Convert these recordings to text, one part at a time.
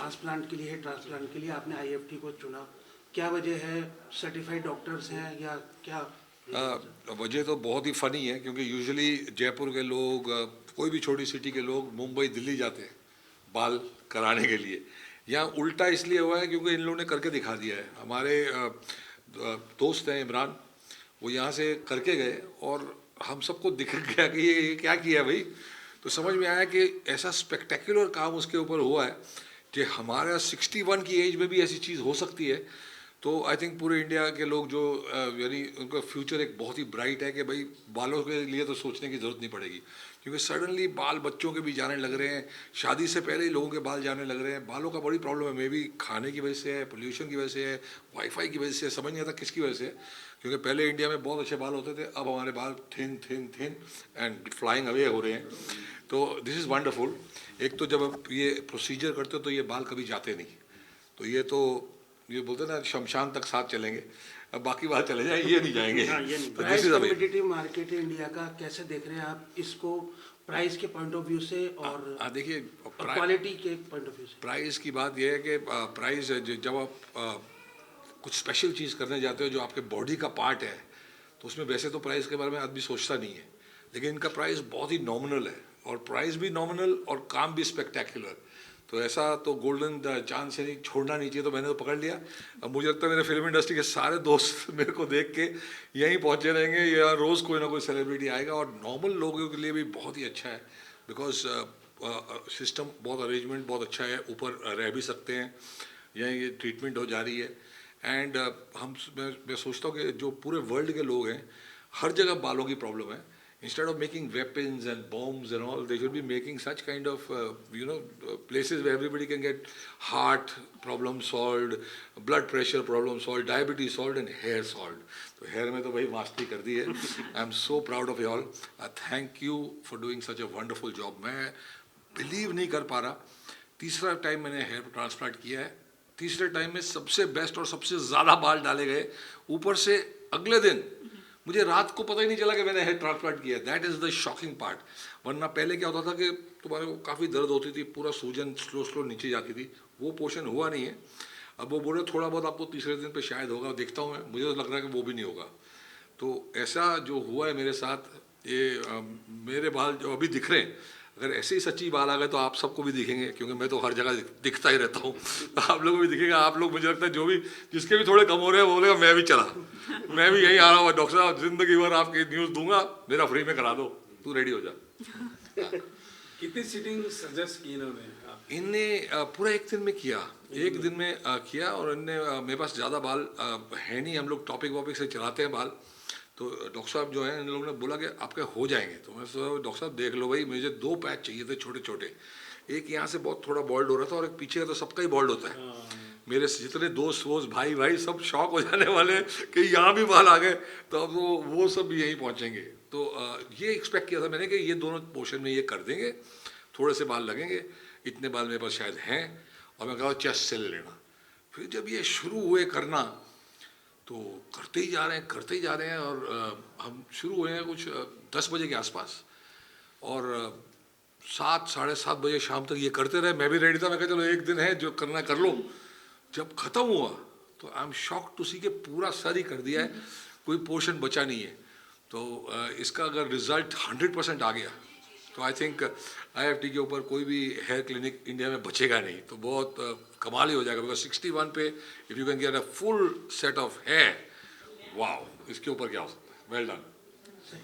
Transplant के लिए है, ट्रांसप्लांट के लिए आपने आईएफटी को चुना, क्या वजह है? सर्टिफाइड डॉक्टर्स हैं या क्या? वजह तो बहुत ही फ़नी है, क्योंकि यूजुअली जयपुर के लोग, कोई भी छोटी सिटी के लोग मुंबई दिल्ली जाते हैं बाल कराने के लिए। यहाँ उल्टा इसलिए हुआ है क्योंकि इन लोगों ने करके दिखा दिया है। हमारे दोस्त हैं इमरान, वो यहाँ से करके गए और हम सबको दिख गया कि ये क्या किया भाई। तो समझ में आया कि ऐसा स्पेक्टेकुलर काम उसके ऊपर हुआ है कि हमारा 61 की एज में भी ऐसी चीज़ हो सकती है। तो आई थिंक पूरे इंडिया के लोग जो यानी उनका फ्यूचर एक बहुत ही ब्राइट है कि भाई बालों के लिए तो सोचने की ज़रूरत नहीं पड़ेगी, क्योंकि सडनली बाल बच्चों के भी जाने लग रहे हैं, शादी से पहले ही लोगों के बाल जाने लग रहे हैं। बालों का बड़ी प्रॉब्लम है, मे बी खाने की वजह से है, पोल्यूशन की वजह से है, वाईफाई की वजह से है, समझ नहीं आता किसकी वजह से है। क्योंकि पहले इंडिया में बहुत अच्छे बाल होते थे, अब हमारे बाल thin thin thin and flying away हो रहे हैं। तो दिस इज़ वंडरफुल। एक तो जब आप ये प्रोसीजर करते हो तो ये बाल कभी जाते नहीं, तो ये बोलते हैं ना शमशान तक साथ चलेंगे, अब बाकी बात चले जाए, ये नहीं जाएंगे। हाँ, ये नहीं। तो प्राइस कॉम्पिटिटिव मार्केट है इंडिया का, कैसे देख रहे हैं आप इसको प्राइस के पॉइंट ऑफ व्यू से और देखिए क्वालिटी के पॉइंट ऑफ व्यू से? प्राइस की बात यह है कि प्राइस जब आप कुछ स्पेशल चीज़ करने जाते हो जो आपके बॉडी का पार्ट है, तो उसमें वैसे तो प्राइस के बारे में आदमी सोचता नहीं है, लेकिन इनका प्राइस बहुत ही नॉमिनल है, और प्राइस भी नॉमिनल और काम भी स्पेक्टेकुलर। तो ऐसा तो गोल्डन चांस से नहीं छोड़ना नहीं चाहिए, तो मैंने तो पकड़ लिया। अब मुझे लगता है मेरे फिल्म इंडस्ट्री के सारे दोस्त मेरे को देख के यहीं पहुंचे रहेंगे, या रोज़ कोई ना कोई सेलिब्रिटी आएगा। और नॉर्मल लोगों के लिए भी बहुत ही अच्छा है, बिकॉज सिस्टम बहुत अरेंजमेंट बहुत अच्छा है, ऊपर रह भी सकते हैं, यहीं ये ट्रीटमेंट हो जा रही है। एंड मैं सोचता हूँ कि जो पूरे वर्ल्ड के लोग हैं, हर जगह बालों की प्रॉब्लम है। Instead of making weapons and bombs and all, they should be making such kind of places where everybody can get heart problem solved, blood pressure problem solved, diabetes solved and hair solved. तो hair में तो भाई mastery कर दी है। I am so proud of you all. Thank you for doing such a wonderful job. मैं believe नहीं कर पा रहा, तीसरा टाइम मैंने हेयर ट्रांसप्लांट किया है, तीसरे टाइम में सबसे बेस्ट और सबसे ज़्यादा बाल डाले गए। ऊपर से अगले दिन मुझे रात को पता ही नहीं चला कि मैंने हेयर ट्रांसप्लांट किया है। That is the shocking part. वरना पहले क्या होता था कि तुम्हारे को काफ़ी दर्द होती थी, पूरा सूजन स्लो स्लो नीचे जाती थी, वो पोर्शन हुआ नहीं है। अब वो बोले थोड़ा बहुत आपको तीसरे दिन पे शायद होगा, देखता हूँ मैं, मुझे तो लग रहा है कि वो भी नहीं होगा। तो ऐसा जो हुआ है मेरे साथ, ये मेरे बाल जो अभी दिख रहे हैं, अगर ऐसे ही सच्ची बाल आ गए तो आप सबको भी दिखेंगे, क्योंकि मैं तो हर जगह दिखता ही रहता हूँ। तो आप लोगों को भी दिखेगा। आप लोग, मुझे लगता है जो भी जिसके भी थोड़े कम हो रहे हैं वो बोलेगा मैं भी चला, मैं भी यहीं आ रहा हूँ डॉक्टर साहब, जिंदगी भर आपकी न्यूज़ दूंगा, मेरा फ्री में करा दो, तू रेडी हो जा। कितनी सीटिंग सजेस्ट की इन्होंने? इनने पूरा एक दिन में किया, एक दिन में किया। और इनने मेरे पास ज़्यादा बाल है नहीं, हम लोग टॉपिक वॉपिक से चलाते हैं बाल। तो डॉक्टर साहब जो हैं, इन लोगों ने बोला कि आपके हो जाएंगे। तो मैं सोचा डॉक्टर साहब देख लो भाई, मुझे 2 पैच चाहिए थे छोटे छोटे, एक यहाँ से बहुत थोड़ा बॉल्ड हो रहा था और एक पीछे का, तो सबका ही बॉल्ड होता है। मेरे जितने दोस्त वोस्त भाई सब शॉक हो जाने वाले कि यहाँ भी बाल आ गए, तो अब वो सब भी यहीं पहुँचेंगे। तो ये एक्सपेक्ट किया था मैंने कि ये दोनों पोर्शन में ये कर देंगे, थोड़े से बाल लगेंगे, इतने बाल मेरे पास शायद हैं। और मैं कहा चेस्ट से ले लेना। फिर जब ये शुरू हुए करना, तो करते ही जा रहे हैं। और हम शुरू हुए हैं कुछ 10 बजे के आसपास, और 7 साढ़े 7 बजे शाम तक ये करते रहे। मैं भी रेडी था, मैं कहा चलो एक दिन है, जो करना है कर लो। जब ख़त्म हुआ तो आई एम शॉक्ड टू सी के पूरा सर ही कर दिया है, कोई पोर्शन बचा नहीं है। तो इसका अगर रिज़ल्ट 100% आ गया तो आई थिंक आईएफटी के ऊपर कोई भी हेयर क्लिनिक इंडिया में बचेगा नहीं, तो बहुत कमाल ही हो जाएगा। बिकॉज 61 पे if you can get a full set of hair, wow, इसके ऊपर क्या हो सकता है। Well done.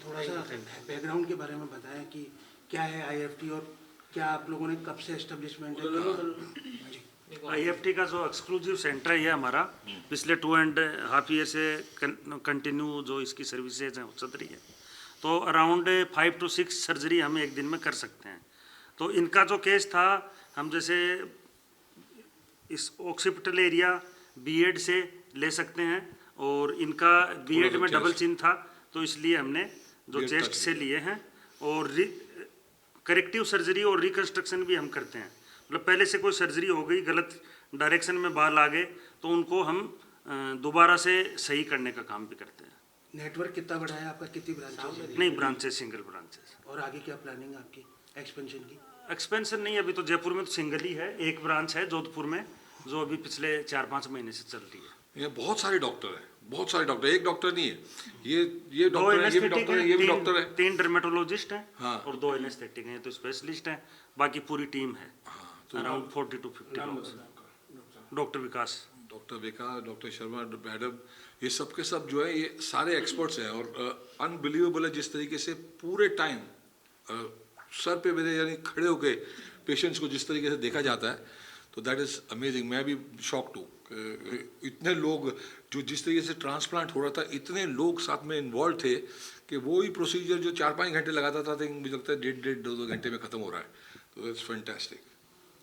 थोड़ा सा बैकग्राउंड के बारे में बताएं कि क्या है आईएफटी और क्या आप लोगों ने कब से एस्टेब्लिशमेंट है? आईएफटी का जो एक्सक्लूसिव सेंटर है हमारा, पिछले 2.5 ईयर से कंटिन्यू जो इसकी सर्विसेज हैं वो चल रही है। तो अराउंड 5 to 6 सर्जरी हम एक दिन में कर सकते हैं। तो इनका जो केस था, हम जैसे इस ऑक्सीपिटल एरिया बीएड से ले सकते हैं, और इनका बीएड में डबल चिन था, तो इसलिए हमने जो चेस्ट से लिए हैं। और करेक्टिव सर्जरी और रिकन्स्ट्रक्शन भी हम करते हैं। मतलब पहले से कोई सर्जरी हो गई, गलत डायरेक्शन में बाल आ गए, तो उनको हम दोबारा से सही करने का काम भी करते हैं। नेटवर्क कितना बड़ा है आपका, कितनी ब्रांचेस? नहीं, ब्रांचेस, सिंगल ब्रांचेस। और आगे क्या प्लानिंग है आपकी एक्सपेंशन की? एक्सपेंशन नहीं, अभी तो जयपुर में तो सिंगल ही है, एक ब्रांच है जोधपुर में जो अभी पिछले 4-5 महीने से चल रही है। ये बहुत सारे डॉक्टर हैं, बहुत सारे डॉक्टर, एक डॉक्टर नहीं है, ये दो डॉक्टर है, ये भी एनेस्थेटिक डॉक्टर है, हैं, ये भी डॉक्टर है। 3 डर्मेटोलॉजिस्ट हैं हाँ। और 2 एनेस्थेटिक हैं, तो स्पेशलिस्ट हैं, बाकी पूरी टीम है अराउंड 40 to 50 लोग। डॉक्टर विकास, डॉक्टर विकास, डॉक्टर शर्मा मैडम, ये सब के सब जो है ये सारे एक्सपर्ट्स हैं और अनबिलीवेबल है जिस तरीके से पूरे टाइम सर पे मेरे यानी खड़े होके पेशेंट्स को जिस तरीके से देखा जाता है, तो दैट इज़ अमेजिंग। मैं भी शॉक्ड हूँ, इतने लोग जो जिस तरीके से ट्रांसप्लांट हो रहा था, इतने लोग साथ में इन्वॉल्व थे कि वो ही प्रोसीजर जो 4-5 घंटे लगाता था, मुझे लगता है 1.5-2 घंटे में ख़त्म हो रहा है, तो दैट्स फैंटास्टिक।